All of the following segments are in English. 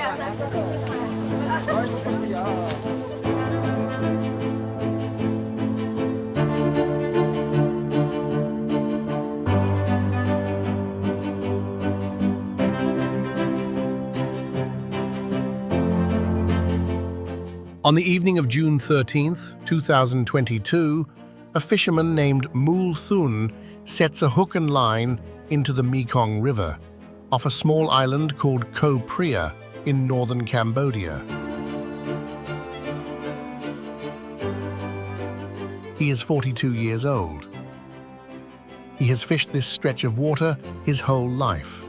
On the evening of June 13th, 2022, a fisherman named Mul Thun sets a hook and line into the Mekong River off a small island called Koh Pria in northern Cambodia. He is 42 years old. He has fished this stretch of water his whole life.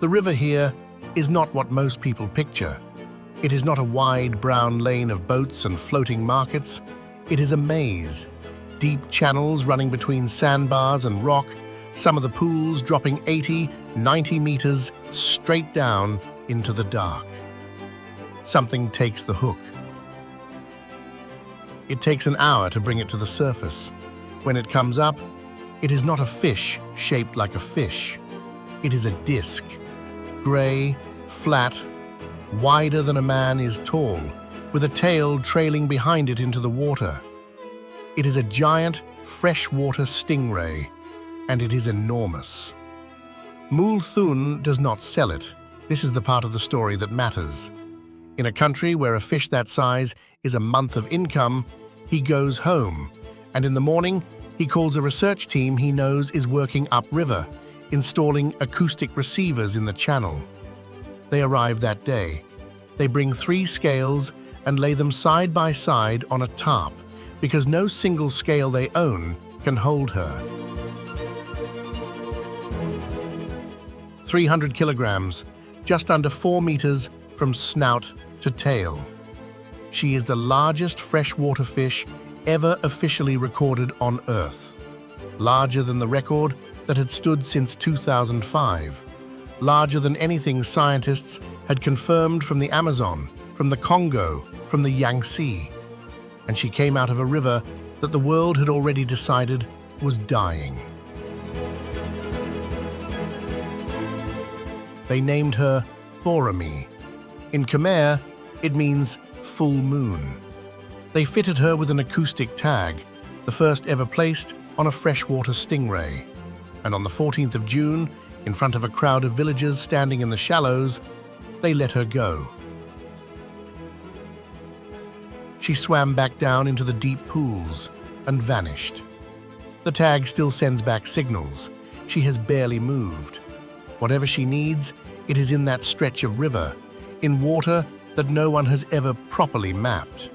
The river here is not what most people picture. It is not a wide brown lane of boats and floating markets. It is a maze. Deep channels running between sandbars and rock, some of the pools dropping 80, 90 meters straight down into the dark. Something takes the hook. It takes an hour to bring it to the surface. When it comes up, it is not a fish shaped like a fish. It is a disc, gray, flat, wider than a man is tall, with a tail trailing behind it into the water. It is a giant freshwater stingray, and it is enormous. Mul Thun does not sell it. This is the part of the story that matters. In a country where a fish that size is a month of income, he goes home, and in the morning, he calls a research team he knows is working upriver, installing acoustic receivers in the channel. They arrive that day. They bring 3 scales and lay them side by side on a tarp, because no single scale they own can hold her. 300 kilograms, just under 4 meters from snout to tail. She is the largest freshwater fish ever officially recorded on Earth. Larger than the record that had stood since 2005. Larger than anything scientists had confirmed from the Amazon, from the Congo, from the Yangtze. And she came out of a river that the world had already decided was dying. They named her Borami. In Khmer, it means full moon. They fitted her with an acoustic tag, the first ever placed on a freshwater stingray. And on the 14th of June, in front of a crowd of villagers standing in the shallows, they let her go. She swam back down into the deep pools and vanished. The tag still sends back signals. She has barely moved. Whatever she needs, it is in that stretch of river, in water that no one has ever properly mapped.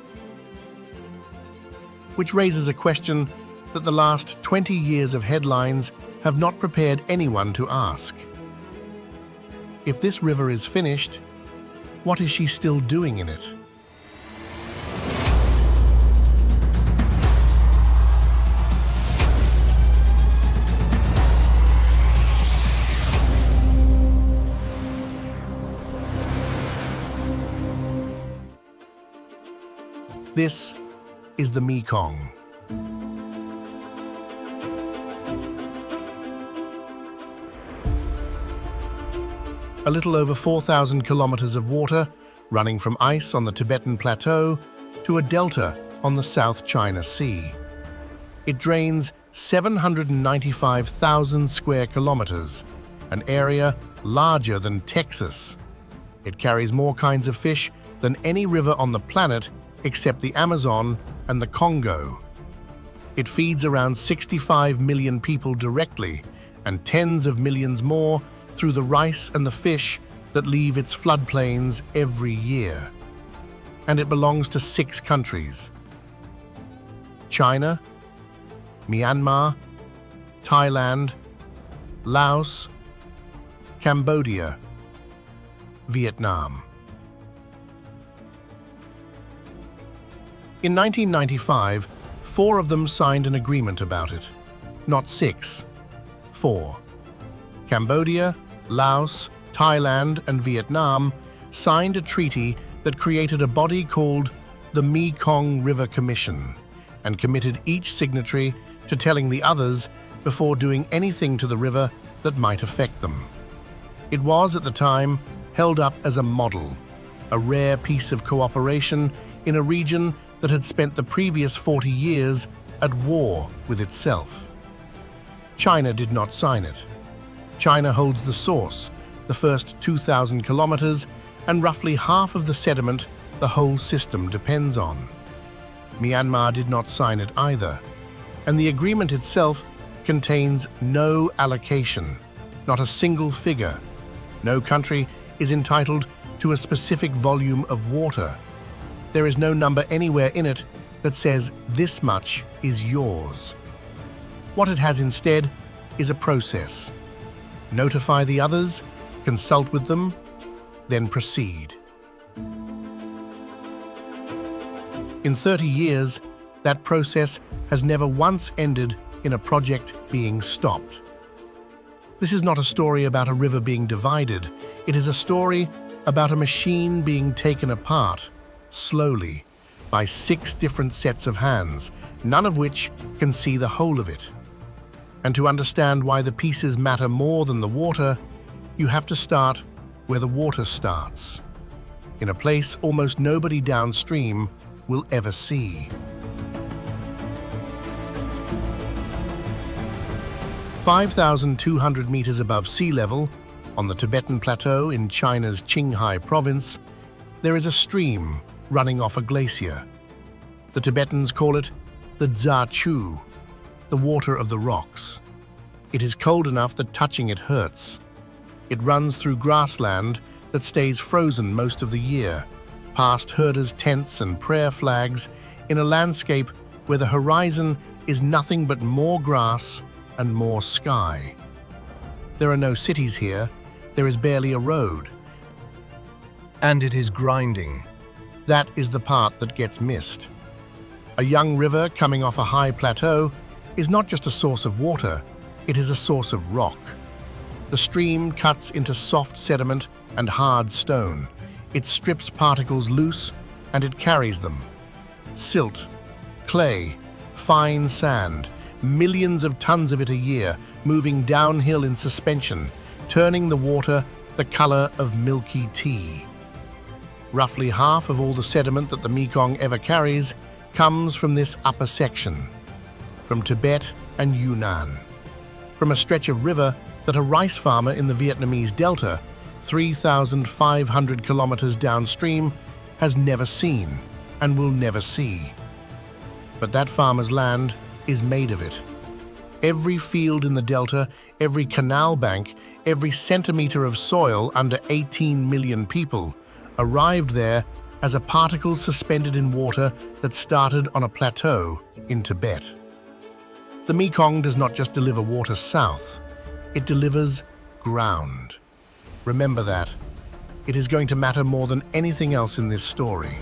Which raises a question that the last 20 years of headlines have not prepared anyone to ask. If this river is finished, what is she still doing in it? This is the Mekong. A little over 4,000 kilometers of water running from ice on the Tibetan plateau to a delta on the South China Sea. It drains 795,000 square kilometers, an area larger than Texas. It carries more kinds of fish than any river on the planet except the Amazon and the Congo. It feeds around 65 million people directly and tens of millions more through the rice and the fish that leave its floodplains every year. And it belongs to 6 countries: China, Myanmar, Thailand, Laos, Cambodia, Vietnam. In 1995, 4 of them signed an agreement about it. Not 6, 4. Cambodia, Laos, Thailand, and Vietnam signed a treaty that created a body called the Mekong River Commission and committed each signatory to telling the others before doing anything to the river that might affect them. It was, at the time, held up as a model a rare piece of cooperation in a region that had spent the previous 40 years at war with itself. China did not sign it. China holds the source, the first 2,000 kilometers, and roughly half of the sediment the whole system depends on. Myanmar did not sign it either, and the agreement itself contains no allocation, not a single figure. No country is entitled to a specific volume of water. There is no number anywhere in it that says this much is yours. What it has instead is a process. Notify the others, consult with them, then proceed. In 30 years, that process has never once ended in a project being stopped. This is not a story about a river being divided. It is a story about a machine being taken apart, slowly, by 6 different sets of hands, none of which can see the whole of it. And to understand why the pieces matter more than the water, you have to start where the water starts, in a place almost nobody downstream will ever see. 5,200 meters above sea level, on the Tibetan plateau in China's Qinghai province, there is a stream running off a glacier. The Tibetans call it the Dza Chu, the water of the rocks. It is cold enough that touching it hurts. It runs through grassland that stays frozen most of the year, past herders' tents and prayer flags, in a landscape where the horizon is nothing but more grass and more sky. There are no cities here. There is barely a road. And it is grinding. That is the part that gets missed. A young river coming off a high plateau is not just a source of water, it is a source of rock. The stream cuts into soft sediment and hard stone. It strips particles loose and it carries them. Silt, clay, fine sand, millions of tons of it a year, moving downhill in suspension, turning the water the color of milky tea. Roughly half of all the sediment that the Mekong ever carries comes from this upper section, from Tibet and Yunnan, from a stretch of river that a rice farmer in the Vietnamese Delta, 3,500 kilometers downstream, has never seen and will never see. But that farmer's land is made of it. Every field in the Delta, every canal bank, every centimeter of soil under 18 million people arrived there as a particle suspended in water that started on a plateau in Tibet. The Mekong does not just deliver water south, it delivers ground. Remember that. It is going to matter more than anything else in this story.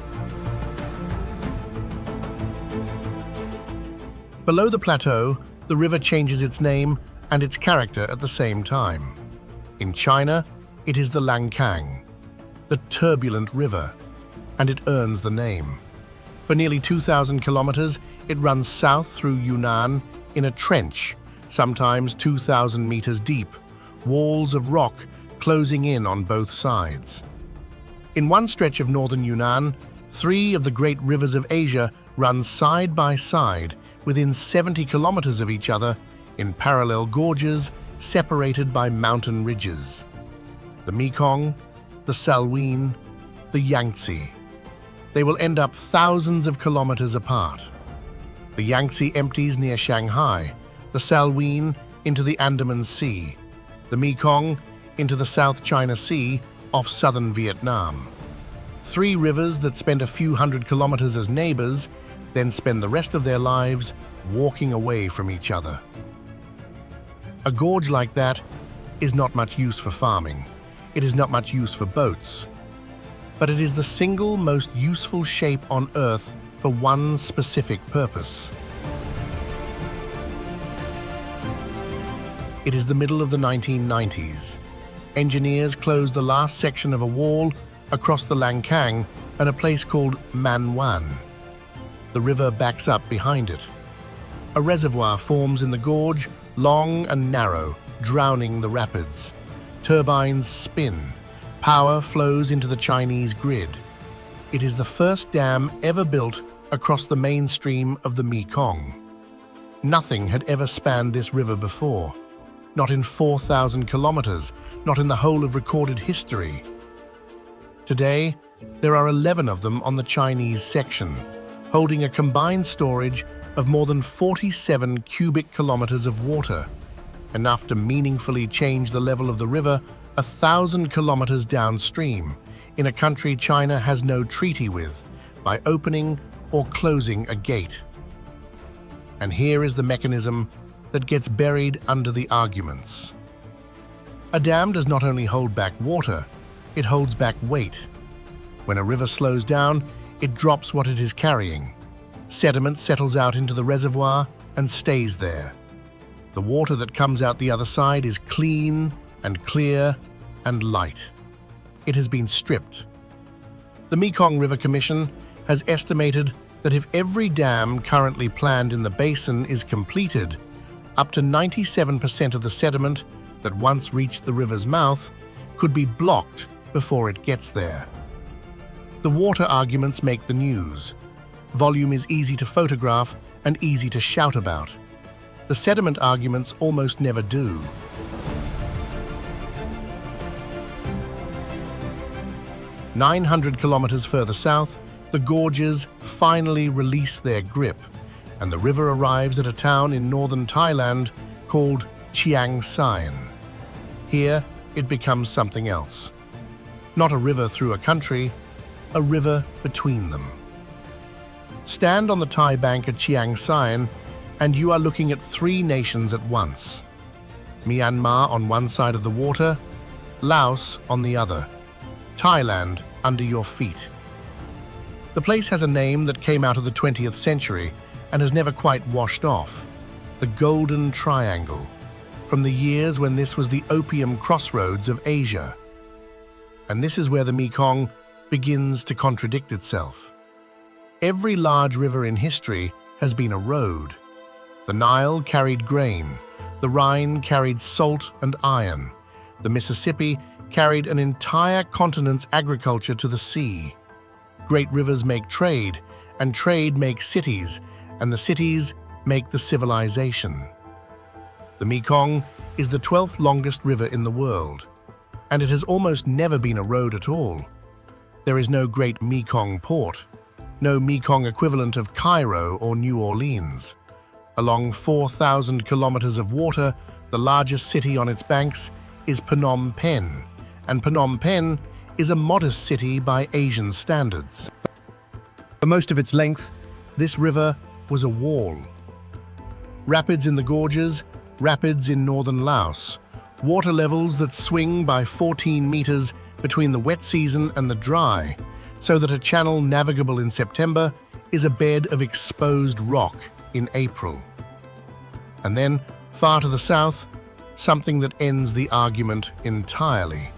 Below the plateau, the river changes its name and its character at the same time. In China, it is the Langkang, the turbulent river, and it earns the name. For nearly 2,000 kilometers, it runs south through Yunnan in a trench, sometimes 2,000 meters deep, walls of rock closing in on both sides. In one stretch of northern Yunnan, 3 of the great rivers of Asia run side by side within 70 kilometers of each other in parallel gorges separated by mountain ridges. The Mekong, the Salween, the Yangtze. They will end up thousands of kilometers apart. The Yangtze empties near Shanghai, the Salween into the Andaman Sea, the Mekong into the South China Sea off southern Vietnam. 3 rivers that spend a few hundred kilometers as neighbors, then spend the rest of their lives walking away from each other. A gorge like that is not much use for farming. It is not much use for boats. But it is the single most useful shape on Earth for one specific purpose. It is the middle of the 1990s. Engineers closed the last section of a wall across the Langkang and a place called Man Wan. The river backs up behind it. A reservoir forms in the gorge, long and narrow, drowning the rapids. Turbines spin. Power flows into the Chinese grid. It is the first dam ever built across the mainstream of the Mekong. Nothing had ever spanned this river before. Not in 4,000 kilometers, not in the whole of recorded history. Today, there are 11 of them on the Chinese section, holding a combined storage of more than 47 cubic kilometers of water, enough to meaningfully change the level of the river 1,000 kilometers downstream, in a country China has no treaty with, by opening or closing a gate. And here is the mechanism that gets buried under the arguments. A dam does not only hold back water, it holds back weight. When a river slows down, it drops what it is carrying. Sediment settles out into the reservoir and stays there. The water that comes out the other side is clean and clear and light. It has been stripped. The Mekong River Commission has estimated that if every dam currently planned in the basin is completed, up to 97% of the sediment that once reached the river's mouth could be blocked before it gets there. The water arguments make the news. Volume is easy to photograph and easy to shout about. The sediment arguments almost never do. "900 kilometers further south, the gorges finally release their grip, and the river arrives at a town in northern Thailand called Chiang Saen. Here, it becomes something else. Not a river through a country, a river between them. Stand on the Thai bank at Chiang Saen, and you are looking at three nations at once. Myanmar on one side of the water, Laos on the other, Thailand under your feet. The place has a name that came out of the 20th century and has never quite washed off: the Golden Triangle, from the years when this was the opium crossroads of Asia. And this is where the Mekong begins to contradict itself. Every large river in history has been a road. The Nile carried grain, the Rhine carried salt and iron, the Mississippi carried an entire continent's agriculture to the sea. Great rivers make trade, and trade makes cities, and the cities make the civilization. The Mekong is the 12th longest river in the world, and it has almost never been a road at all. There is no great Mekong port, no Mekong equivalent of Cairo or New Orleans. Along 4,000 kilometers of water, the largest city on its banks is Phnom Penh, and Phnom Penh is a modest city by Asian standards. For most of its length, this river was a wall. Rapids in the gorges, rapids in northern Laos, water levels that swing by 14 meters between the wet season and the dry, so that a channel navigable in September is a bed of exposed rock in April. And then, far to the south, something that ends the argument entirely.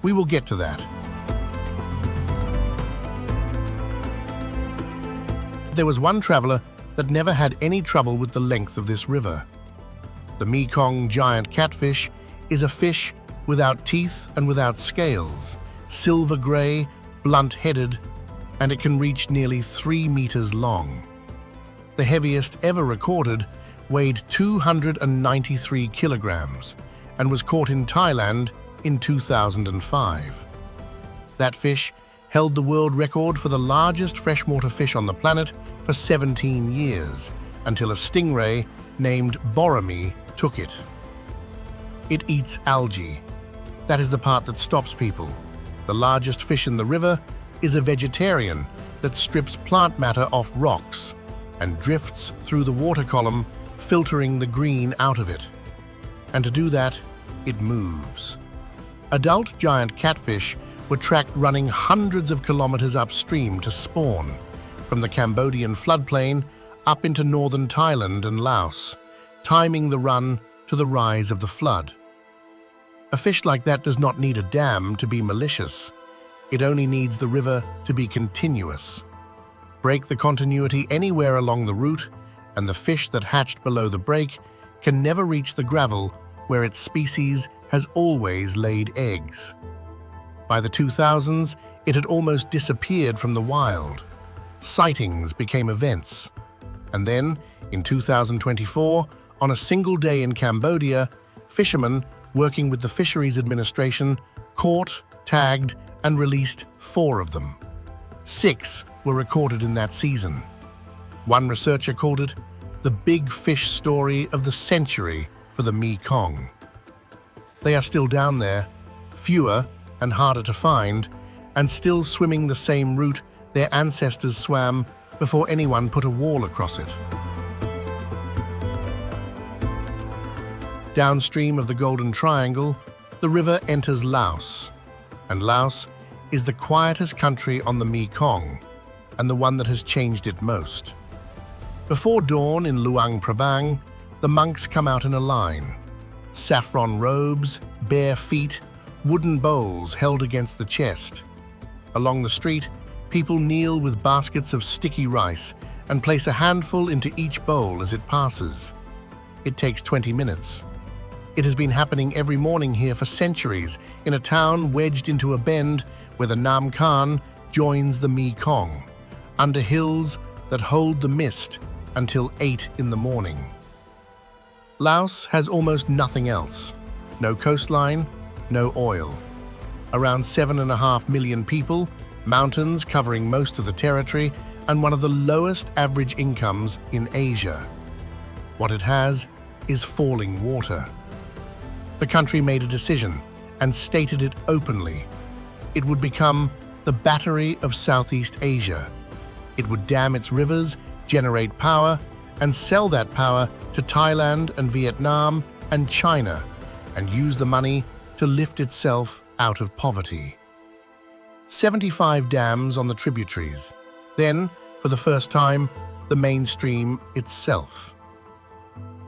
We will get to that. There was one traveler that never had any trouble with the length of this river. The Mekong giant catfish is a fish without teeth and without scales, silver gray, blunt-headed, and it can reach nearly 3 meters long. The heaviest ever recorded weighed 293 kilograms and was caught in Thailand in 2005. That fish held the world record for the largest freshwater fish on the planet for 17 years, until a stingray named Boromir took it. It eats algae. That is the part that stops people. The largest fish in the river is a vegetarian that strips plant matter off rocks and drifts through the water column, filtering the green out of it. And to do that, it moves. Adult giant catfish were tracked running hundreds of kilometers upstream to spawn, from the Cambodian floodplain up into northern Thailand and Laos, timing the run to the rise of the flood. A fish like that does not need a dam to be malicious. It only needs the river to be continuous. Break the continuity anywhere along the route, and the fish that hatched below the break can never reach the gravel where its species has always laid eggs. By the 2000s, it had almost disappeared from the wild. Sightings became events. And then, in 2024, on a single day in Cambodia, fishermen working with the Fisheries Administration caught, tagged, and released 4 of them. 6 were recorded in that season. One researcher called it the big fish story of the century for the Mekong. They are still down there, fewer and harder to find, and still swimming the same route their ancestors swam before anyone put a wall across it. Downstream of the Golden Triangle, the river enters Laos, and Laos is the quietest country on the Mekong, and the one that has changed it most. Before dawn in Luang Prabang, the monks come out in a line. Saffron robes, bare feet, wooden bowls held against the chest. Along the street, people kneel with baskets of sticky rice and place a handful into each bowl as it passes. It takes 20 minutes. It has been happening every morning here for centuries in a town wedged into a bend where the Nam Khan joins the Mekong, under hills that hold the mist until 8 in the morning. Laos has almost nothing else. No coastline, no oil. Around 7.5 million people, mountains covering most of the territory, and one of the lowest average incomes in Asia. What it has is falling water. The country made a decision and stated it openly. It would become the battery of Southeast Asia. It would dam its rivers, generate power, and sell that power to Thailand and Vietnam and China, and use the money to lift itself out of poverty. 75 dams on the tributaries. Then, for the first time, the mainstream itself.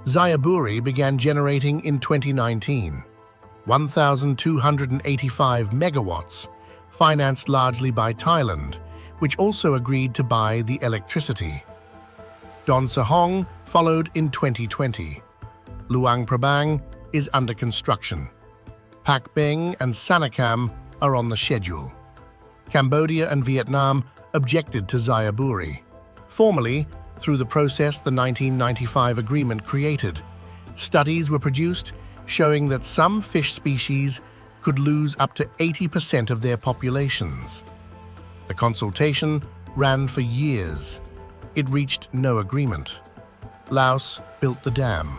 Xayaburi began generating in 2019. 1,285 megawatts, financed largely by Thailand, which also agreed to buy the electricity. Don Sahong followed in 2020. Luang Prabang is under construction. Pak Beng and Sanakam are on the schedule. Cambodia and Vietnam objected to Xayaburi. Formally, through the process the 1995 agreement created, studies were produced showing that some fish species could lose up to 80% of their populations. The consultation ran for years. It reached no agreement. Laos built the dam.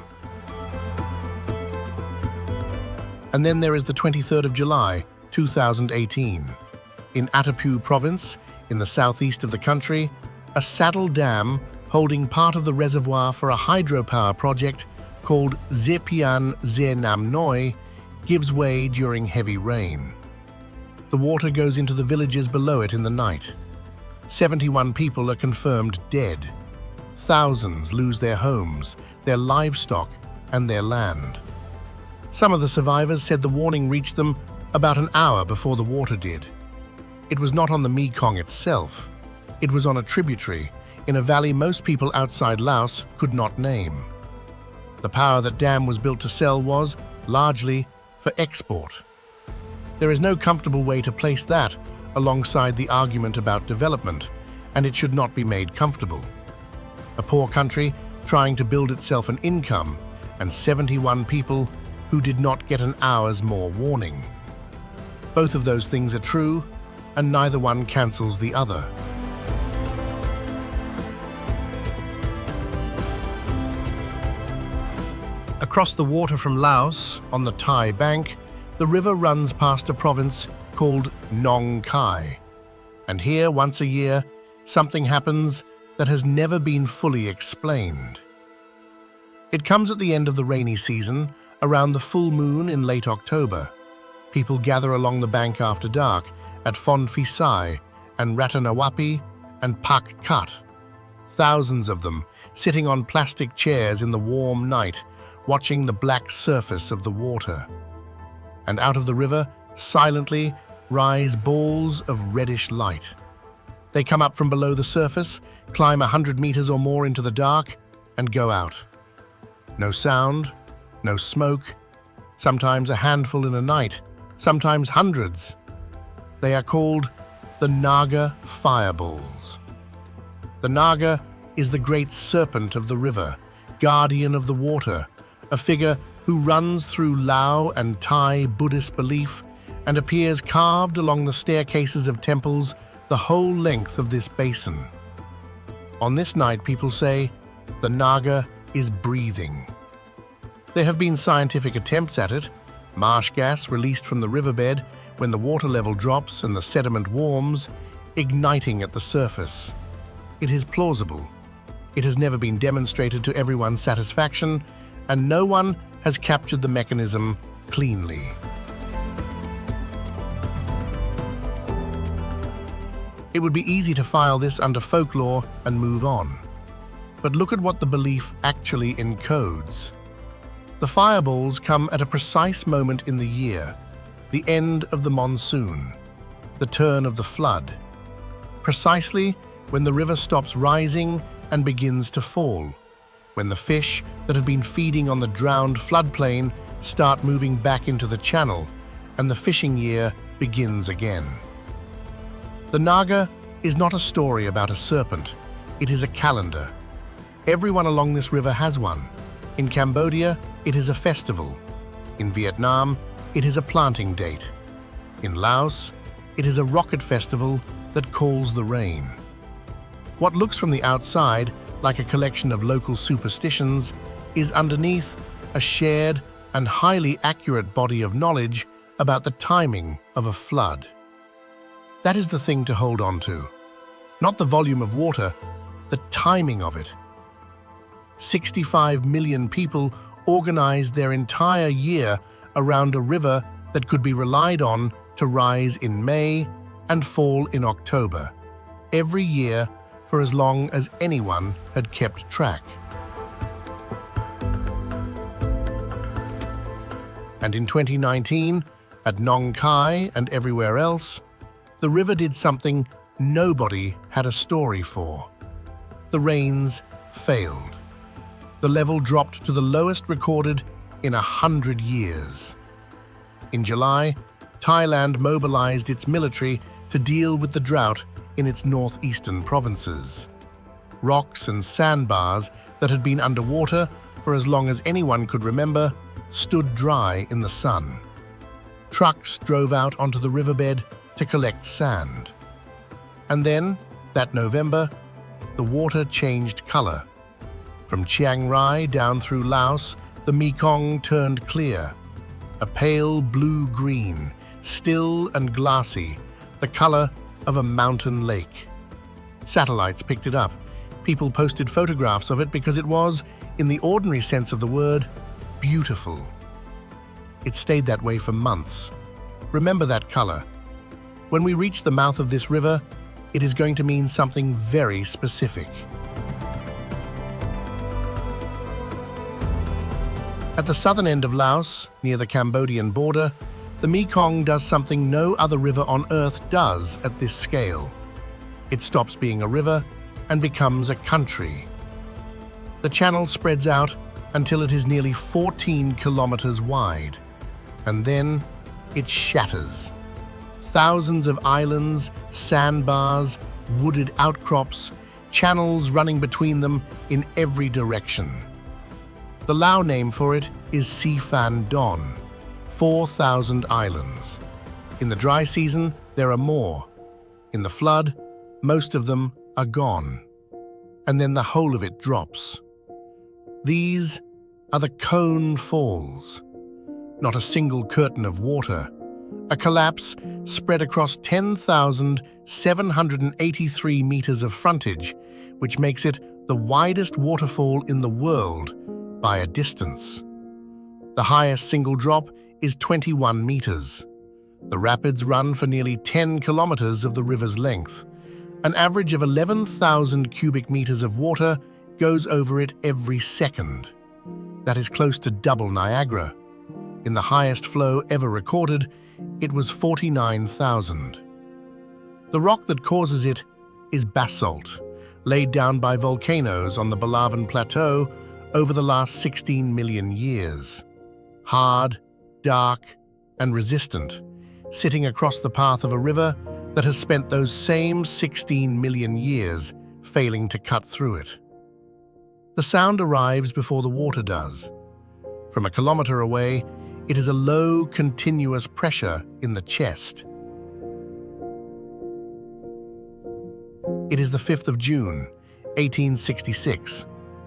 And then there is the 23rd of July, 2018. In Atapu province, in the southeast of the country, a saddle dam holding part of the reservoir for a hydropower project called Zepian Ze Nam Noi gives way during heavy rain. The water goes into the villages below it in the night. 71 people are confirmed dead. Thousands lose their homes, their livestock, and their land. Some of the survivors said the warning reached them about an hour before the water did. It was not on the Mekong itself. It was on a tributary in a valley most people outside Laos could not name. The power that dam was built to sell was, largely, for export. There is no comfortable way to place that alongside the argument about development, and it should not be made comfortable. A poor country trying to build itself an income, and 71 people who did not get an hour's more warning. Both of those things are true, and neither one cancels the other. Across the water from Laos, on the Thai bank, the river runs past a province called Nong Khai. And here, once a year, something happens that has never been fully explained. It comes at the end of the rainy season, around the full moon in late October. People gather along the bank after dark at Phon Phi Sai and Ratanawapi and Pak Kat. Thousands of them sitting on plastic chairs in the warm night, watching the black surface of the water. And out of the river, silently, rise balls of reddish light. They come up from below the surface, climb 100 meters or more into the dark, and go out. No sound, no smoke, sometimes a handful in a night, sometimes hundreds. They are called the Naga fireballs. The Naga is the great serpent of the river, guardian of the water, a figure who runs through Lao and Thai Buddhist belief and appears carved along the staircases of temples the whole length of this basin. On this night, people say, the Naga is breathing. There have been scientific attempts at it, marsh gas released from the riverbed when the water level drops and the sediment warms, igniting at the surface. It is plausible. It has never been demonstrated to everyone's satisfaction, and no one has captured the mechanism cleanly. It would be easy to file this under folklore and move on. But look at what the belief actually encodes. The fireballs come at a precise moment in the year, the end of the monsoon, the turn of the flood, precisely when the river stops rising and begins to fall, when the fish that have been feeding on the drowned floodplain start moving back into the channel and the fishing year begins again. The Naga is not a story about a serpent, it is a calendar. Everyone along this river has one. In Cambodia, it is a festival. In Vietnam, it is a planting date. In Laos, it is a rocket festival that calls the rain. What looks from the outside like a collection of local superstitions is underneath a shared and highly accurate body of knowledge about the timing of a flood. That is the thing to hold on to. Not the volume of water, the timing of it. 65 million people organized their entire year around a river that could be relied on to rise in May and fall in October, every year for as long as anyone had kept track. And in 2019, at Nong Khai and everywhere else, the river did something nobody had a story for. The rains failed. The level dropped to the lowest recorded in 100 years. In July, Thailand mobilized its military to deal with the drought in its northeastern provinces. Rocks and sandbars that had been underwater for as long as anyone could remember stood dry in the sun. Trucks drove out onto the riverbed to collect sand. And then, that November, the water changed color. From Chiang Rai down through Laos, the Mekong turned clear. A pale blue-green, still and glassy, the color of a mountain lake. Satellites picked it up. People posted photographs of it because it was, in the ordinary sense of the word, beautiful. It stayed that way for months. Remember that color. When we reach the mouth of this river, it is going to mean something very specific. At the southern end of Laos, near the Cambodian border, the Mekong does something no other river on Earth does at this scale. It stops being a river and becomes a country. The channel spreads out until it is nearly 14 kilometers wide, and then it shatters. Thousands of islands, sandbars, wooded outcrops, channels running between them in every direction. The Lao name for it is Siphan Don, 4,000 islands. In the dry season, there are more. In the flood, most of them are gone. And then the whole of it drops. These are the Cone Falls. Not a single curtain of water. A collapse spread across 10,783 meters of frontage, which makes it the widest waterfall in the world by a distance. The highest single drop is 21 meters. The rapids run for nearly 10 kilometers of the river's length. An average of 11,000 cubic meters of water goes over it every second. That is close to double Niagara. In the highest flow ever recorded, it was 49,000. The rock that causes it is basalt, laid down by volcanoes on the Balawan Plateau over the last 16 million years. Hard, dark, and resistant, sitting across the path of a river that has spent those same 16 million years failing to cut through it. The sound arrives before the water does. From a kilometre away, it is a low, continuous pressure in the chest. It is the 5th of June, 1866.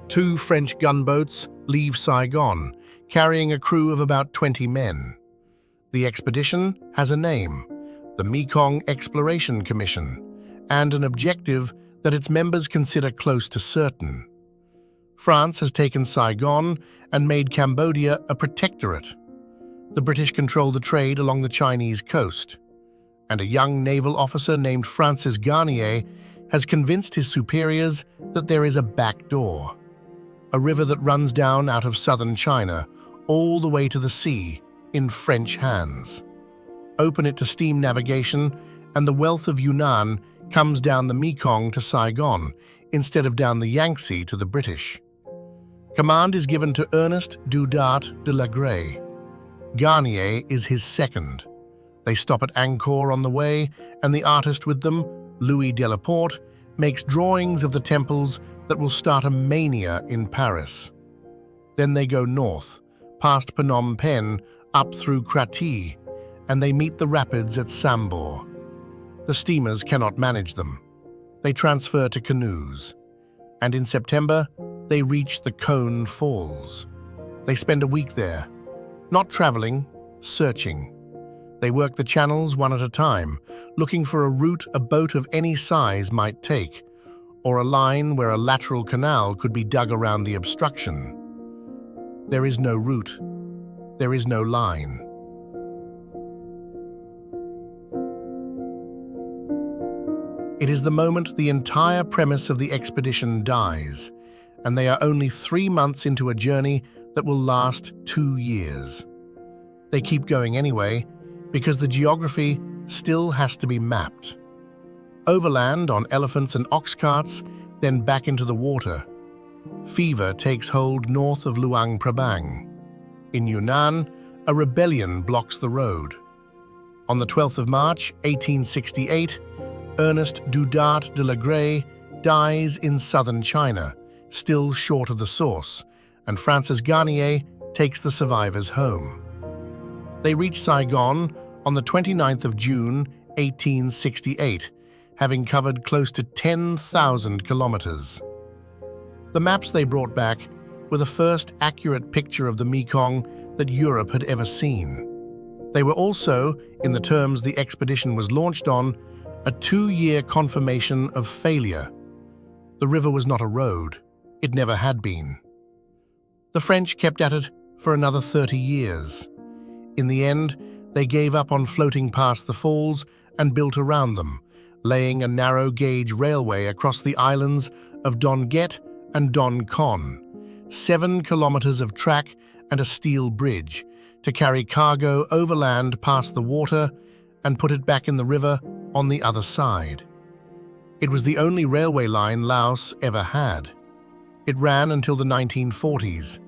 Two French gunboats leave Saigon, carrying a crew of about 20 men. The expedition has a name, the Mekong Exploration Commission, and an objective that its members consider close to certain. France has taken Saigon and made Cambodia a protectorate. The British control the trade along the Chinese coast, and a young naval officer named Francis Garnier has convinced his superiors that there is a back door, a river that runs down out of southern China all the way to the sea in French hands. Open it to steam navigation, and the wealth of Yunnan comes down the Mekong to Saigon instead of down the Yangtze to the British. Command is given to Ernest Dudart de la Grey. Garnier is his second. They stop at Angkor on the way, and the artist with them, Louis Delaporte, makes drawings of the temples that will start a mania in Paris. Then they go north, past Phnom Penh, up through Kratie, and they meet the rapids at Sambor. The steamers cannot manage them. They transfer to canoes, and in September, they reach the Cone Falls. They spend a week there, not traveling, searching. They work the channels one at a time, looking for a route a boat of any size might take, or a line where a lateral canal could be dug around the obstruction. There is no route. There is no line. It is the moment the entire premise of the expedition dies, and they are only 3 months into a journey that will last 2 years. They keep going anyway, because the geography still has to be mapped. Overland on elephants and ox carts, then back into the water. Fever takes hold north of Luang Prabang. In Yunnan, a rebellion blocks the road. On the 12th of March, 1868, Ernest Dudart de la Grey dies in southern China, still short of the source, and Francis Garnier takes the survivors home. They reach Saigon on the 29th of June, 1868, having covered close to 10,000 kilometers. The maps they brought back were the first accurate picture of the Mekong that Europe had ever seen. They were also, in the terms the expedition was launched on, a 2-year confirmation of failure. The river was not a road. It never had been. The French kept at it for another 30 years. In the end, they gave up on floating past the falls and built around them, laying a narrow-gauge railway across the islands of Don Get and Don Con, 7 kilometers of track and a steel bridge to carry cargo overland past the water and put it back in the river on the other side. It was the only railway line Laos ever had. It ran until the 1940s.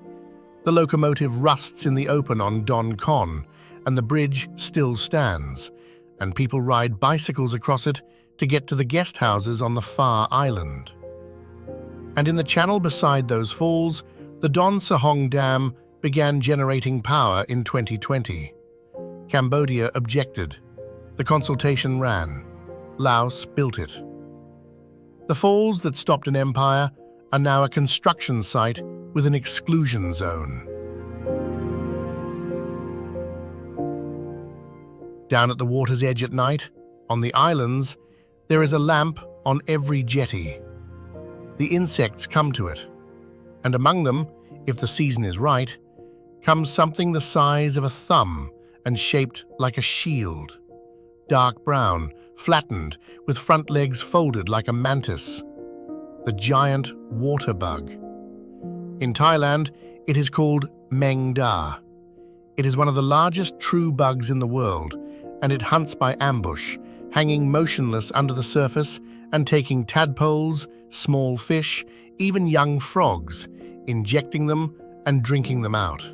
The locomotive rusts in the open on Don Con, and the bridge still stands, and people ride bicycles across it to get to the guest houses on the far island. And in the channel beside those falls, the Don Sahong Dam began generating power in 2020. Cambodia objected. The consultation ran. Laos built it. The falls that stopped an empire are now a construction site with an exclusion zone. Down at the water's edge at night, on the islands, there is a lamp on every jetty. The insects come to it, and among them, if the season is right, comes something the size of a thumb and shaped like a shield. Dark brown, flattened, with front legs folded like a mantis. The giant water bug. In Thailand, it is called Meng Da. It is one of the largest true bugs in the world, and it hunts by ambush, hanging motionless under the surface and taking tadpoles, small fish, even young frogs, injecting them and drinking them out.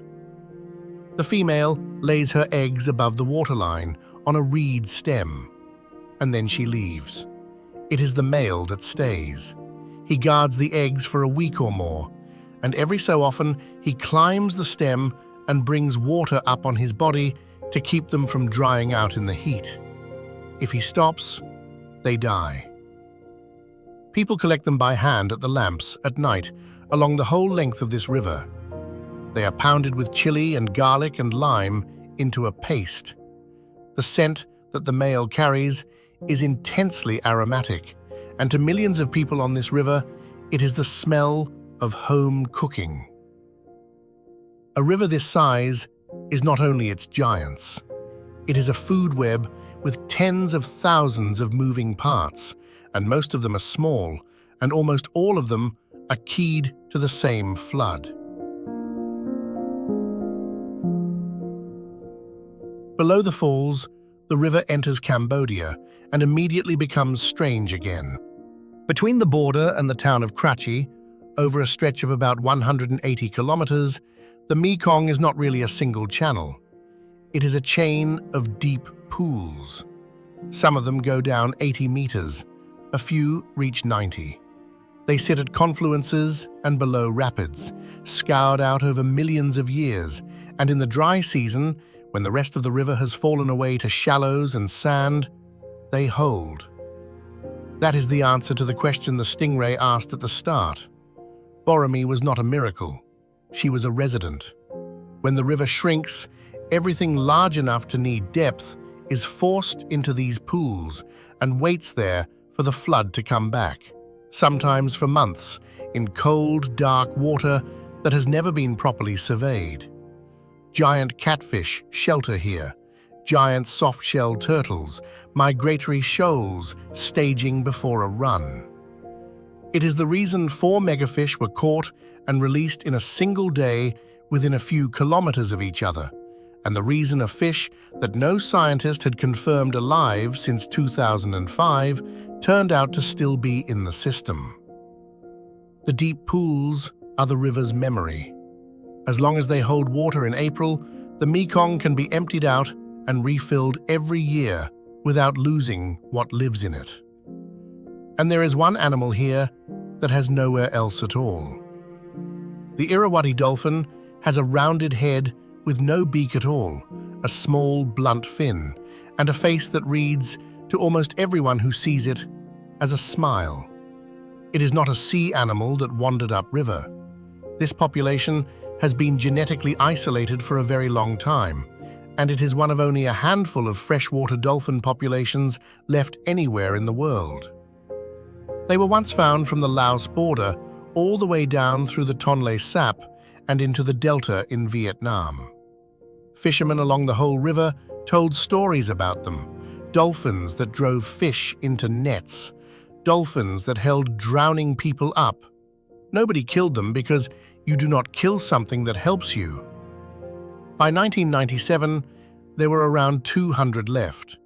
The female lays her eggs above the waterline, on a reed stem, and then she leaves. It is the male that stays. He guards the eggs for a week or more, and every so often he climbs the stem and brings water up on his body to keep them from drying out in the heat. If he stops, they die. People collect them by hand at the lamps at night along the whole length of this river. They are pounded with chili and garlic and lime into a paste. The scent that the male carries is intensely aromatic, and to millions of people on this river, it is the smell of home cooking. A river this size is not only its giants. It is a food web with tens of thousands of moving parts, and most of them are small, and almost all of them are keyed to the same flood. Below the falls, the river enters Cambodia and immediately becomes strange again. Between the border and the town of Krachi, over a stretch of about 180 kilometers, the Mekong is not really a single channel. It is a chain of deep pools. Some of them go down 80 meters, a few reach 90. They sit at confluences and below rapids, scoured out over millions of years, and in the dry season, when the rest of the river has fallen away to shallows and sand, they hold. That is the answer to the question the stingray asked at the start. Boromir was not a miracle. She was a resident. When the river shrinks, everything large enough to need depth is forced into these pools and waits there for the flood to come back, sometimes for months, in cold, dark water that has never been properly surveyed. Giant catfish shelter here, giant soft-shelled turtles, migratory shoals staging before a run. It is the reason 4 megafish were caught and released in a single day within a few kilometers of each other, and the reason a fish that no scientist had confirmed alive since 2005 turned out to still be in the system. The deep pools are the river's memory. As long as they hold water in April, the Mekong can be emptied out and refilled every year without losing what lives in it. And there is one animal here that has nowhere else at all. The Irrawaddy dolphin has a rounded head with no beak at all, a small, blunt fin, and a face that reads, to almost everyone who sees it, as a smile. It is not a sea animal that wandered upriver. This population has been genetically isolated for a very long time, and it is one of only a handful of freshwater dolphin populations left anywhere in the world. They were once found from the Laos border all the way down through the Tonle Sap and into the delta in Vietnam. Fishermen along the whole river told stories about them, dolphins that drove fish into nets, dolphins that held drowning people up. Nobody killed them because you do not kill something that helps you. By 1997, there were around 200 left.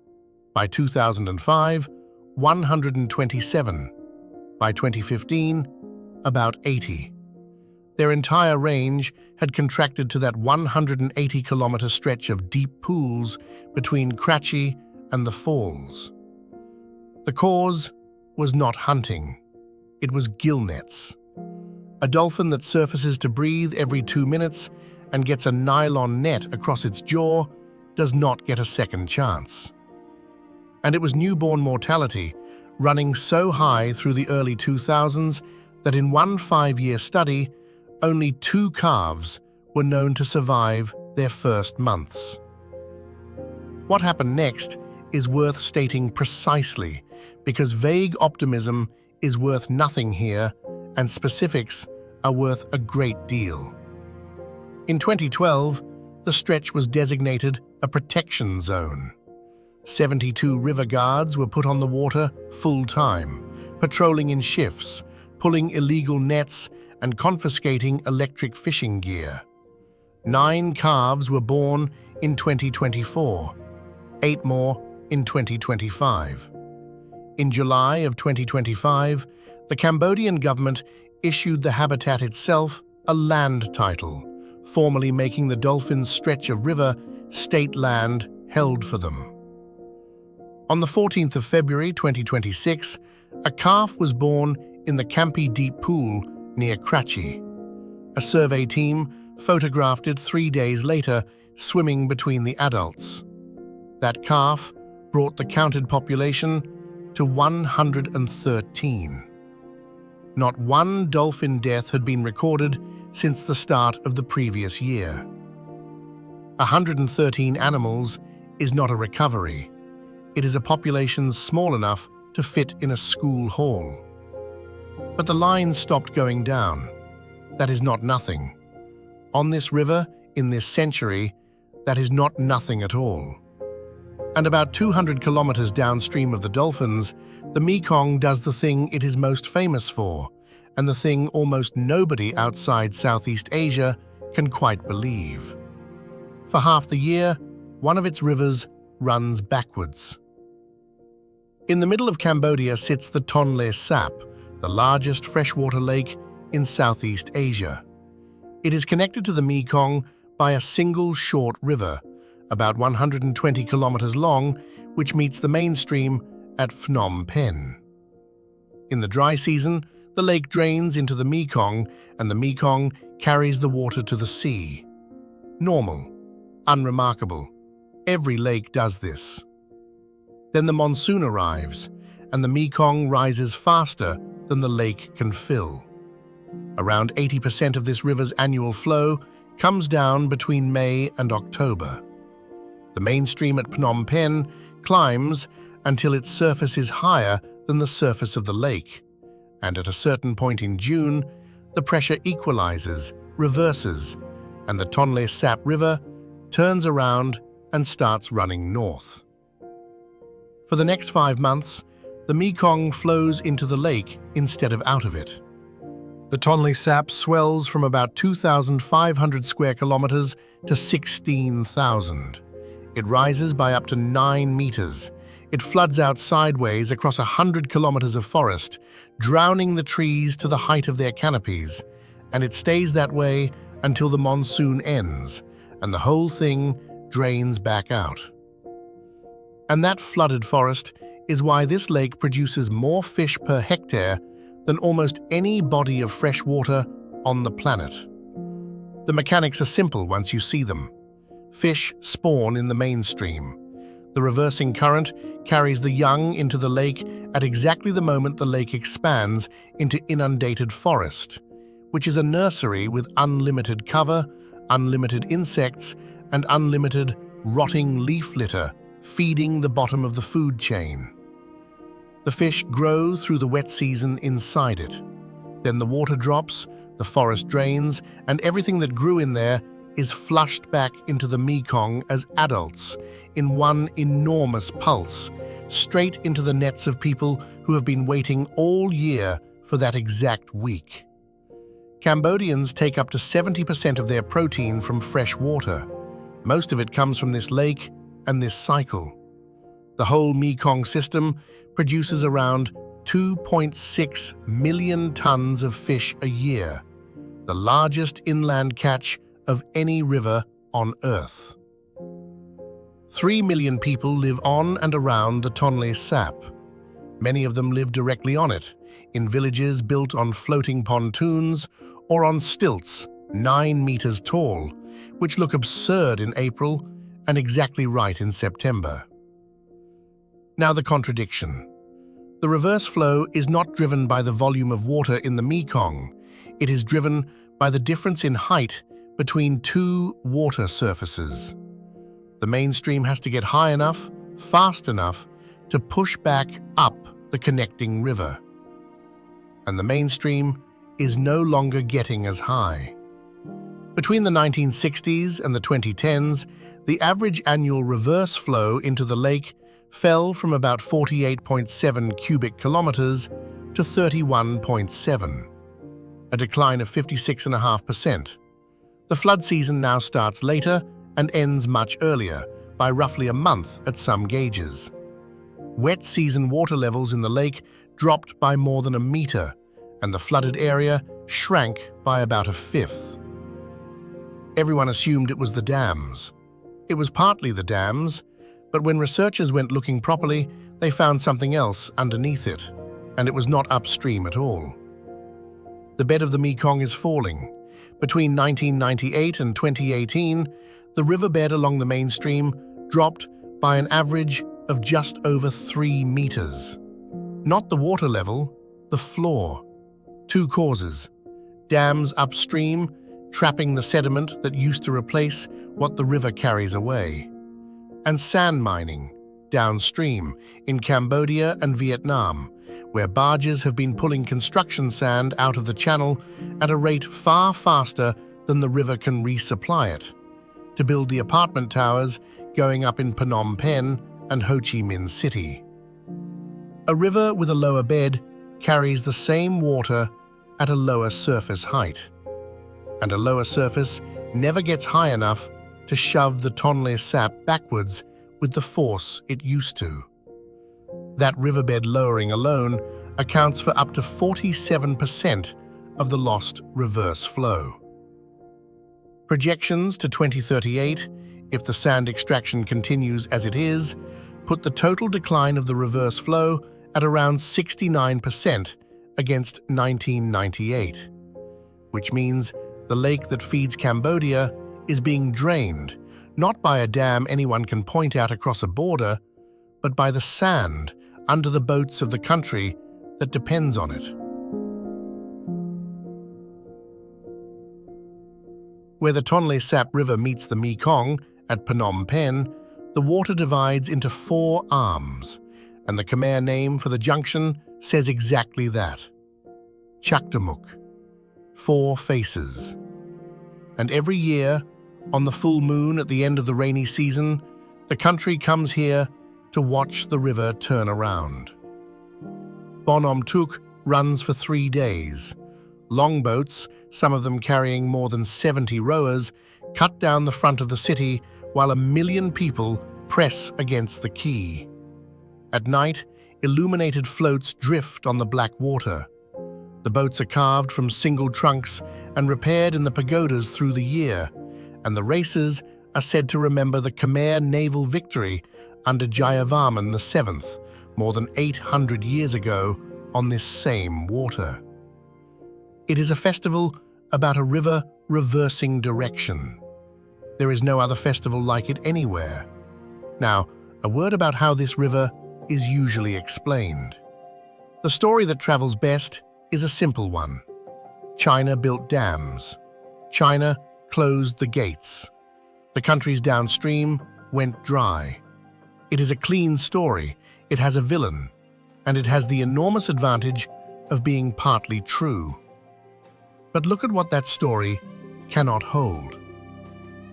By 2005, 127. By 2015, about 80. Their entire range had contracted to that 180-kilometer stretch of deep pools between Krachi and the falls. The cause was not hunting. It was gill nets. A dolphin that surfaces to breathe every 2 minutes and gets a nylon net across its jaw does not get a second chance. And it was newborn mortality running so high through the early 2000s that in one 5-year study, only 2 calves were known to survive their first months. What happened next is worth stating precisely, because vague optimism is worth nothing here and specifics are worth a great deal. In 2012, the stretch was designated a protection zone. 72 river guards were put on the water full-time, patrolling in shifts, pulling illegal nets and confiscating electric fishing gear. 9 calves were born in 2024, 8 more in 2025. In July of 2025, the Cambodian government issued the habitat itself a land title, formally making the dolphins' stretch of river state land held for them. On the 14th of February 2026, a calf was born in the Campi Deep Pool near Kratchi. A survey team photographed it 3 days later, swimming between the adults. That calf brought the counted population to 113. Not one dolphin death had been recorded since the start of the previous year. 113 animals is not a recovery. It is a population small enough to fit in a school hall. But the line stopped going down. That is not nothing. On this river, in this century, that is not nothing at all. And about 200 kilometers downstream of the dolphins, the Mekong does the thing it is most famous for, and the thing almost nobody outside Southeast Asia can quite believe. For half the year, one of its rivers runs backwards. In the middle of Cambodia sits the Tonle Sap, the largest freshwater lake in Southeast Asia. It is connected to the Mekong by a single short river, about 120 kilometers long, which meets the mainstream at Phnom Penh. In the dry season, the lake drains into the Mekong, and the Mekong carries the water to the sea. Normal, unremarkable. Every lake does this. Then the monsoon arrives, and the Mekong rises faster than the lake can fill. Around 80% of this river's annual flow comes down between May and October. The mainstream at Phnom Penh climbs until its surface is higher than the surface of the lake, and at a certain point in June, the pressure equalizes, reverses, and the Tonle Sap River turns around and starts running north. For the next 5 months, the Mekong flows into the lake instead of out of it. The Tonle Sap swells from about 2,500 square kilometers to 16,000. It rises by up to 9 meters. It floods out sideways across 100 kilometers of forest, drowning the trees to the height of their canopies, and it stays that way until the monsoon ends, and the whole thing drains back out. And that flooded forest is why this lake produces more fish per hectare than almost any body of fresh water on the planet. The mechanics are simple once you see them. Fish spawn in the mainstream. The reversing current carries the young into the lake at exactly the moment the lake expands into inundated forest, which is a nursery with unlimited cover, unlimited insects, and unlimited rotting leaf litter feeding the bottom of the food chain. The fish grow through the wet season inside it. Then the water drops, the forest drains, and everything that grew in there is flushed back into the Mekong as adults in one enormous pulse, straight into the nets of people who have been waiting all year for that exact week. Cambodians take up to 70% of their protein from fresh water. Most of it comes from this lake and this cycle. The whole Mekong system produces around 2.6 million tons of fish a year, the largest inland catch of any river on Earth. 3 million people live on and around the Tonle Sap. Many of them live directly on it, in villages built on floating pontoons or on stilts 9 meters tall, which look absurd in April and exactly right in September. Now the contradiction. The reverse flow is not driven by the volume of water in the Mekong. It is driven by the difference in height between two water surfaces. The mainstream has to get high enough, fast enough, to push back up the connecting river. And the mainstream is no longer getting as high. Between the 1960s and the 2010s, the average annual reverse flow into the lake fell from about 48.7 cubic kilometers to 31.7, a decline of 56.5%. The flood season now starts later and ends much earlier, by roughly a month at some gauges. Wet season water levels in the lake dropped by more than a meter, and the flooded area shrank by about a fifth. Everyone assumed it was the dams. It was partly the dams, But when researchers went looking properly, they found something else underneath it, and it was not upstream at all. The bed of the Mekong is falling. Between 1998 and 2018, the riverbed along the mainstream dropped by an average of just over 3 meters. Not the water level, the floor. 2 causes: dams upstream, trapping the sediment that used to replace what the river carries away, and sand mining, downstream, in Cambodia and Vietnam, where barges have been pulling construction sand out of the channel at a rate far faster than the river can resupply it, to build the apartment towers going up in Phnom Penh and Ho Chi Minh City. A river with a lower bed carries the same water at a lower surface height, and a lower surface never gets high enough to shove the Tonle Sap backwards with the force it used to. That riverbed lowering alone accounts for up to 47% of the lost reverse flow. Projections to 2038, if the sand extraction continues as it is, put the total decline of the reverse flow at around 69% against 1998, which means the lake that feeds Cambodia is being drained, not by a dam anyone can point out across a border, but by the sand under the boats of the country that depends on it. Where the Tonle Sap River meets the Mekong at Phnom Penh, the water divides into 4 arms, and the Khmer name for the junction says exactly that. Chaktamuk, 4 faces. And every year, on the full moon at the end of the rainy season, the country comes here to watch the river turn around. Bonham Tuk runs for 3 days. Longboats, some of them carrying more than 70 rowers, cut down the front of the city while 1 million people press against the quay. At night, illuminated floats drift on the black water. The boats are carved from single trunks and repaired in the pagodas through the year, and the races are said to remember the Khmer naval victory under Jayavarman VII, more than 800 years ago, on this same water. It is a festival about a river reversing direction. There is no other festival like it anywhere. Now, a word about how this river is usually explained. The story that travels best is a simple one. China built dams. China closed the gates. The countries downstream went dry. It is a clean story, it has a villain, and it has the enormous advantage of being partly true. But look at what that story cannot hold.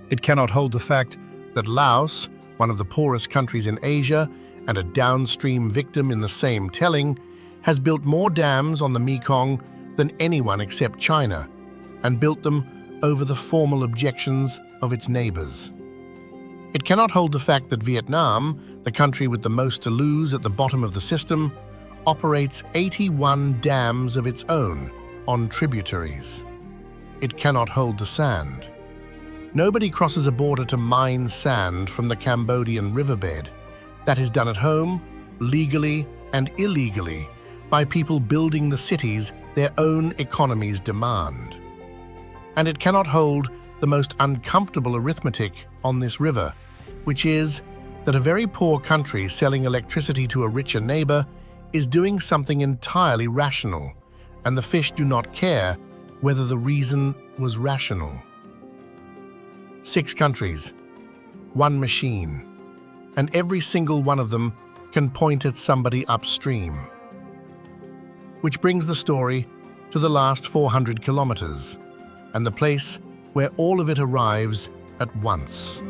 It cannot hold the fact That Laos, one of the poorest countries in Asia and a downstream victim in the same telling, has built more dams on the Mekong than anyone except China, and built them over the formal objections of its neighbors. It cannot hold the fact that Vietnam, the country with the most to lose at the bottom of the system, operates 81 dams of its own on tributaries. It cannot hold the sand. Nobody crosses a border to mine sand from the Cambodian riverbed. That is done at home, legally and illegally, by people building the cities their own economies demand. And it cannot hold the most uncomfortable arithmetic on this river, which is that a very poor country selling electricity to a richer neighbor is doing something entirely rational, and the fish do not care whether the reason was rational. 6 countries, 1 machine, and every single one of them can point at somebody upstream. Which brings the story to the last 400 kilometers, and the place where all of it arrives at once.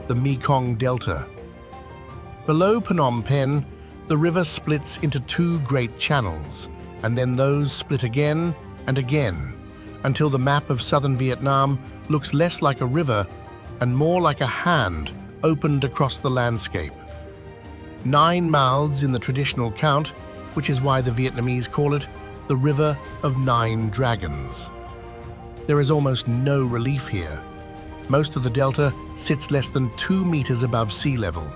The Mekong Delta. Below Phnom Penh, the river splits into 2 great channels, and then those split again and again, until the map of southern Vietnam looks less like a river and more like a hand opened across the landscape. 9 mouths in the traditional count, which is why the Vietnamese call it the River of 9 Dragons. There is almost no relief here, Most of the delta sits less than 2 meters above sea level.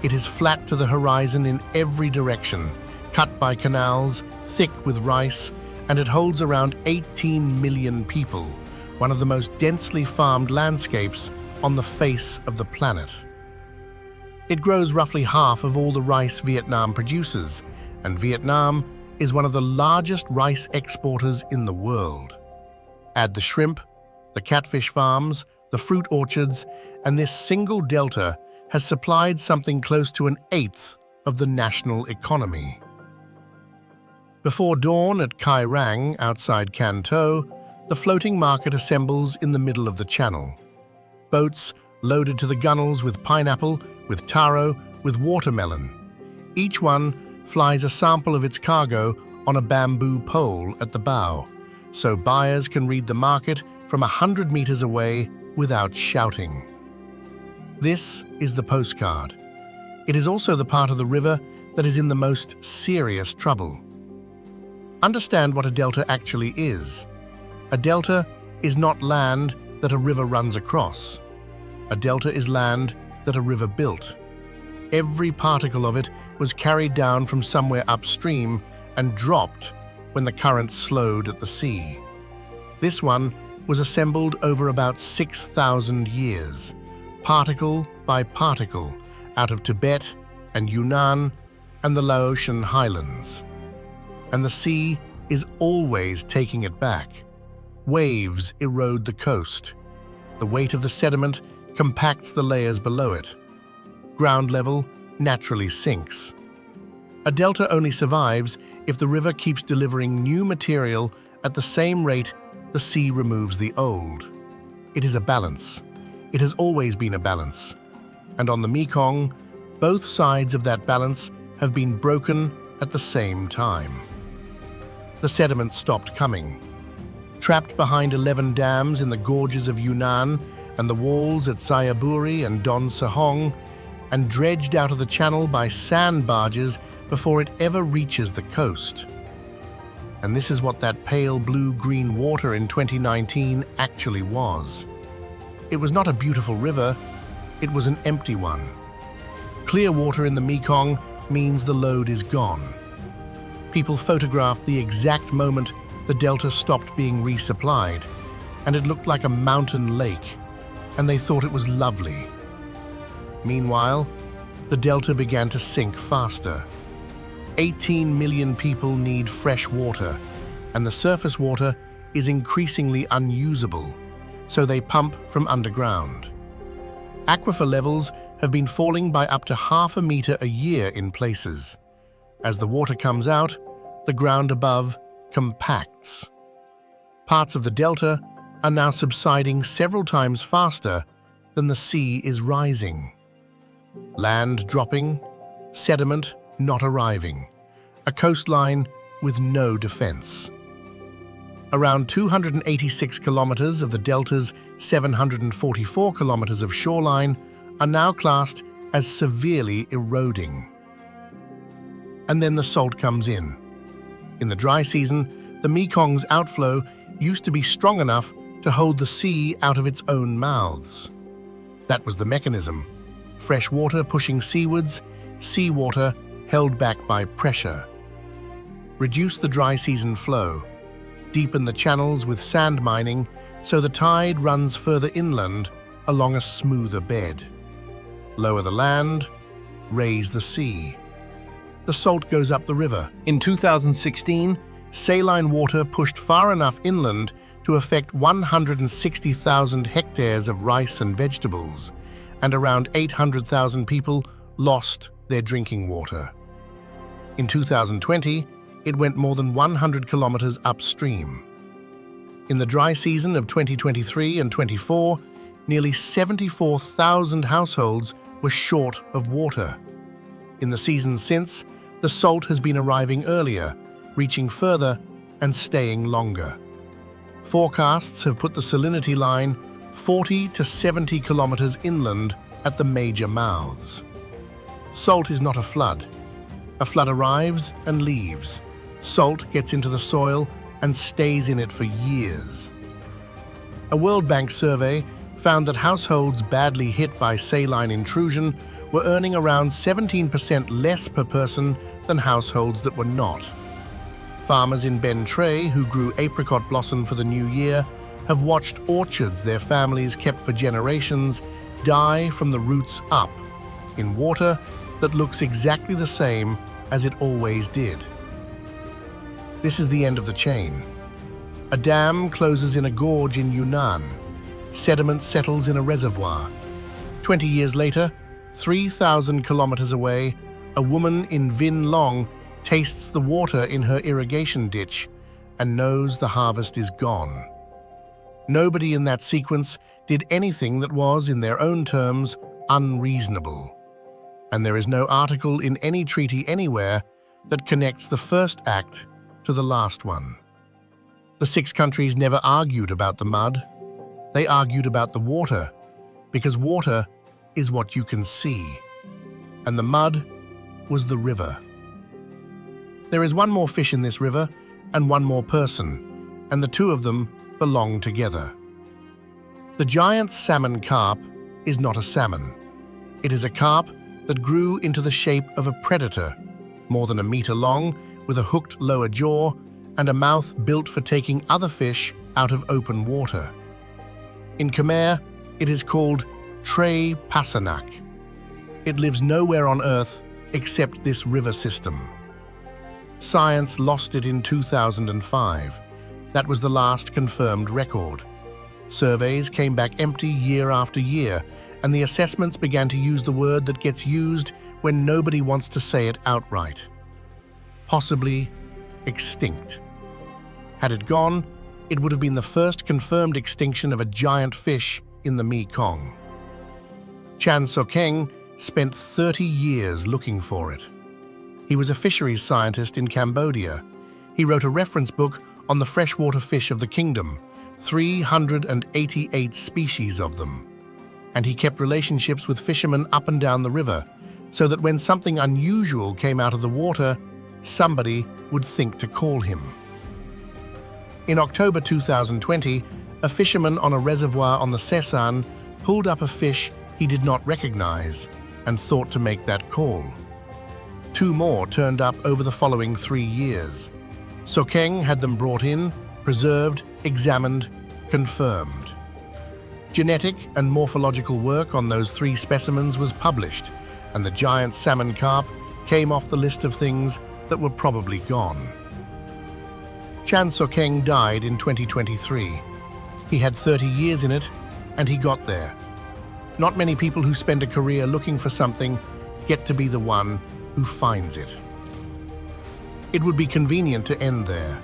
It is flat to the horizon in every direction, cut by canals, thick with rice, and it holds around 18 million people, one of the most densely farmed landscapes on the face of the planet. It grows roughly half of all the rice Vietnam produces, and Vietnam is one of the largest rice exporters in the world. Add the shrimp, the catfish farms, the fruit orchards, and this single delta has supplied something close to 1/8 of the national economy. Before dawn at Kai Rang, outside Can Tho, the floating market assembles in the middle of the channel. Boats loaded to the gunnels with pineapple, with taro, with watermelon. Each one flies a sample of its cargo on a bamboo pole at the bow, so buyers can read the market from 100 meters away without shouting. This is the postcard. It is also the part of the river that is in the most serious trouble. Understand what a delta actually is. A delta is not land that a river runs across. A delta is land that a river built. Every particle of it was carried down from somewhere upstream and dropped when the current slowed at the sea. This one was assembled over about 6,000 years, particle by particle, out of Tibet and Yunnan and the Laotian highlands. And the sea is always taking it back. Waves erode the coast. The weight of the sediment compacts the layers below it. Ground level naturally sinks. A delta only survives if the river keeps delivering new material at the same rate the sea removes the old. It is a balance. It has always been a balance. And on the Mekong, both sides of that balance have been broken at the same time. The sediment stopped coming. Trapped behind 11 dams in the gorges of Yunnan and the walls at Xayaburi and Don Sahong, and dredged out of the channel by sand barges before it ever reaches the coast. And this is what that pale blue-green water in 2019 actually was. It was not a beautiful river, it was an empty one. Clear water in the Mekong means the load is gone. People photographed the exact moment the delta stopped being resupplied, and it looked like a mountain lake, and they thought it was lovely. Meanwhile, the delta began to sink faster. 18 million people need fresh water, and the surface water is increasingly unusable, so they pump from underground. Aquifer levels have been falling by up to 0.5 meter a year in places. As the water comes out, the ground above compacts. Parts of the delta are now subsiding several times faster than the sea is rising. Land dropping, sediment not arriving, a coastline with no defense. Around 286 kilometers of the delta's 744 kilometers of shoreline are now classed as severely eroding. And then the salt comes in. In the dry season, the Mekong's outflow used to be strong enough to hold the sea out of its own mouths. That was the mechanism. Fresh water pushing seawards, seawater held back by pressure. Reduce the dry season flow. Deepen the channels with sand mining so the tide runs further inland along a smoother bed. Lower the land, raise the sea. The salt goes up the river. In 2016, saline water pushed far enough inland to affect 160,000 hectares of rice and vegetables, and around 800,000 people lost their drinking water. In 2020, it went more than 100 kilometers upstream. In the dry season of 2023 and 24, nearly 74,000 households were short of water. In the seasons since, the salt has been arriving earlier, reaching further and staying longer. Forecasts have put the salinity line 40 to 70 kilometers inland at the major mouths. Salt is not a flood. A flood arrives and leaves. Salt gets into the soil and stays in it for years. A World Bank survey found that households badly hit by saline intrusion were earning around 17% less per person than households that were not. Farmers in Ben Tre, who grew apricot blossom for the new year, have watched orchards their families kept for generations die from the roots up, in water that looks exactly the same as it always did. This is the end of the chain. A dam closes in a gorge in Yunnan. Sediment settles in a reservoir. 20 years later, 3,000 kilometers away, a woman in Vinh Long tastes the water in her irrigation ditch and knows the harvest is gone. Nobody in that sequence did anything that was, in their own terms, unreasonable. And there is no article in any treaty anywhere that connects the first act to the last one. The 6 countries never argued about the mud. They argued about the water, because water is what you can see, and the mud was the river. There is one more fish in this river and one more person, and the two of them belong together. The giant salmon carp is not a salmon. It is a carp that grew into the shape of a predator, more than a meter long, with a hooked lower jaw and a mouth built for taking other fish out of open water. In Khmer, it is called Tre Pasanak. It lives nowhere on Earth except this river system. Science lost it in 2005. That was the last confirmed record. Surveys came back empty year after year, and the assessments began to use the word that gets used when nobody wants to say it outright. Possibly extinct. Had it gone, it would have been the first confirmed extinction of a giant fish in the Mekong. Chan Sokeng spent 30 years looking for it. He was a fisheries scientist in Cambodia. He wrote a reference book on the freshwater fish of the kingdom, 388 species of them. And he kept relationships with fishermen up and down the river, so that when something unusual came out of the water, somebody would think to call him. In October 2020, a fisherman on a reservoir on the Sesan pulled up a fish he did not recognize and thought to make that call. 2 more turned up over the following 3 years. Sokeng had them brought in, preserved, examined, confirmed. Genetic and morphological work on those 3 specimens was published, and the giant salmon carp came off the list of things that were probably gone. Chan Sokeng died in 2023. He had 30 years in it, and he got there. Not many people who spend a career looking for something get to be the one who finds it. It would be convenient to end there.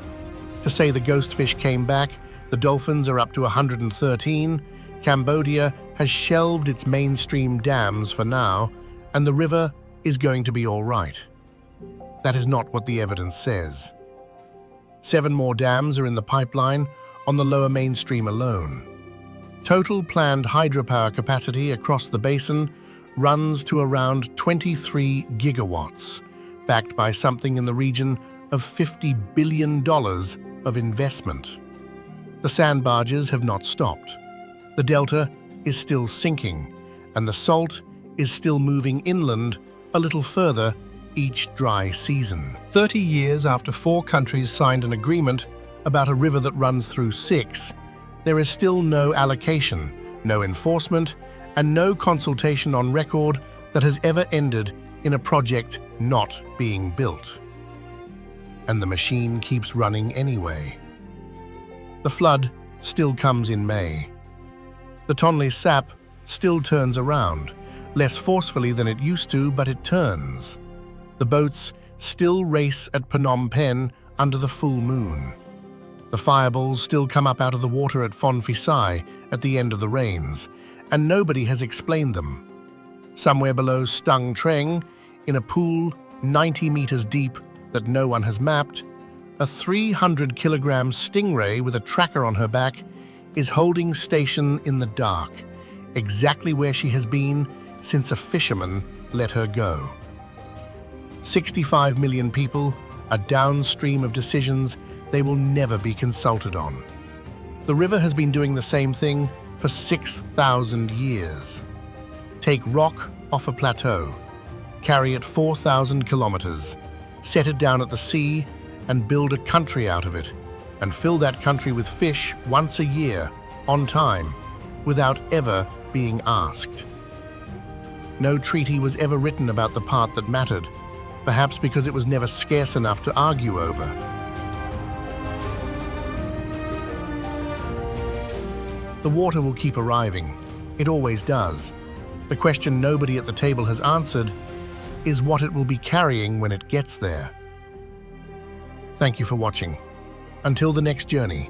To say the ghost fish came back, the dolphins are up to 113, Cambodia has shelved its mainstream dams for now, and the river is going to be all right. That is not what the evidence says. 7 more dams are in the pipeline on the lower mainstream alone. Total planned hydropower capacity across the basin runs to around 23 gigawatts, backed by something in the region of $50 billion of investment. The sand barges have not stopped. The delta is still sinking, and the salt is still moving inland a little further each dry season. 30 years after 4 countries signed an agreement about a river that runs through 6, there is still no allocation, no enforcement, and no consultation on record that has ever ended in a project not being built. And the machine keeps running anyway. The flood still comes in May. The Tonle Sap still turns around, less forcefully than it used to, but it turns. The boats still race at Phnom Penh under the full moon. The fireballs still come up out of the water at Phon Phisai at the end of the rains, and nobody has explained them. Somewhere below Stung Treng, in a pool 90 meters deep that no one has mapped, a 300-kilogram stingray with a tracker on her back is holding station in the dark, exactly where she has been since a fisherman let her go. 65 million people are downstream of decisions they will never be consulted on. The river has been doing the same thing for 6,000 years. Take rock off a plateau, carry it 4,000 kilometers, set it down at the sea, and build a country out of it, and fill that country with fish once a year, on time, without ever being asked. No treaty was ever written about the part that mattered, perhaps because it was never scarce enough to argue over. The water will keep arriving. It always does. The question nobody at the table has answered is what it will be carrying when it gets there. Thank you for watching. Until the next journey.